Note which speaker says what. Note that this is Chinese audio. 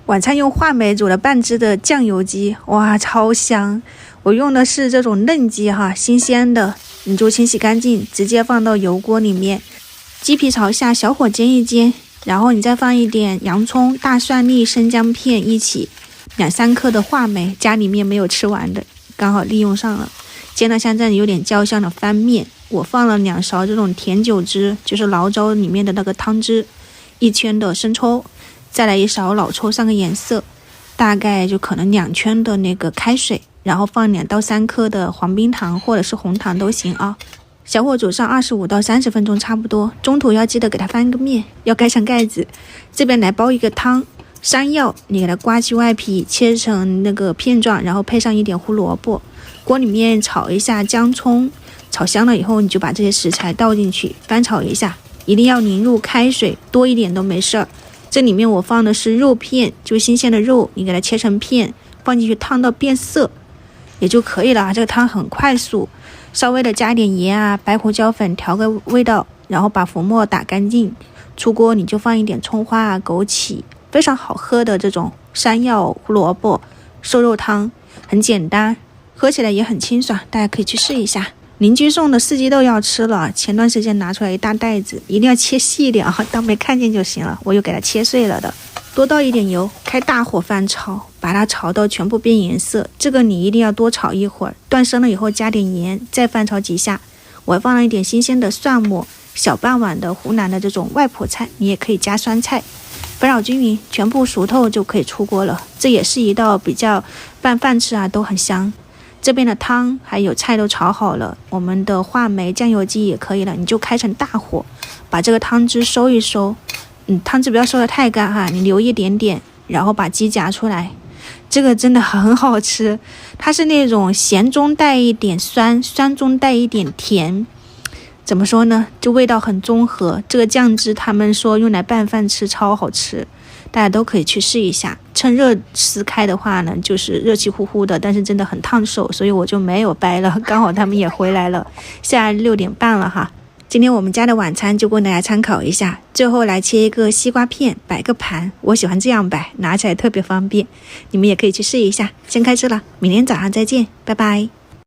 Speaker 1: 晚餐用话梅煮了半只的酱油鸡，哇，超香！我用的是这种嫩鸡哈，新鲜的，你就清洗干净，直接放到油锅里面，鸡皮朝下小火煎一煎，然后你再放一点洋葱、大蒜粒、生姜片一起，2-3克的话梅，家里面没有吃完的，刚好利用上了。煎了像这样有点焦香的翻面，我放了2勺这种甜酒汁，就是醪糟里面的那个汤汁，1圈的生抽，再来1勺老抽上个颜色，大概就可能2圈的那个开水，然后放2到3克的黄冰糖或者是红糖都行啊。小火煮上25到30分钟差不多，中途要记得给它翻个面，要盖上盖子。这边来煲一个汤，山药你给它刮去外皮，切成那个片状，然后配上一点胡萝卜，锅里面炒一下姜葱，炒香了以后你就把这些食材倒进去，翻炒一下，一定要淋入开水，多一点都没事儿。这里面我放的是肉片，就新鲜的肉，你给它切成片，放进去烫到变色也就可以了。这个汤很快速，稍微的加点盐啊、白胡椒粉调个味道，然后把浮沫打干净。出锅你就放一点葱花啊、枸杞，非常好喝的这种山药胡萝卜瘦肉汤，很简单，喝起来也很清爽，大家可以去试一下。邻居送的四季豆要吃了，前段时间拿出来一大袋子，一定要切细一点啊，当没看见就行了。我又给它切碎了的。多倒一点油，开大火翻炒，把它炒到全部变颜色。这个你一定要多炒一会儿，断生了以后加点盐，再翻炒几下。我还放了一点新鲜的蒜末，小半碗的湖南的这种外婆菜，你也可以加酸菜。翻炒均匀，全部熟透就可以出锅了。这也是一道比较拌饭吃啊都很香。这边的汤还有菜都炒好了，我们的话梅酱油鸡也可以了，你就开成大火，把这个汤汁收一收，汤汁不要收得太干哈，你留一点点，然后把鸡夹出来。这个真的很好吃，它是那种咸中带一点酸，酸中带一点甜，怎么说呢，就味道很综合。这个酱汁他们说用来拌饭吃超好吃，大家都可以去试一下。趁热撕开的话呢，就是热气呼呼的，但是真的很烫手，所以我就没有掰了。刚好他们也回来了，现在6点半了哈。今天我们家的晚餐就供大家参考一下。最后来切一个西瓜片，摆个盘，我喜欢这样摆，拿起来特别方便。你们也可以去试一下。先开吃了，明天早上再见，拜拜。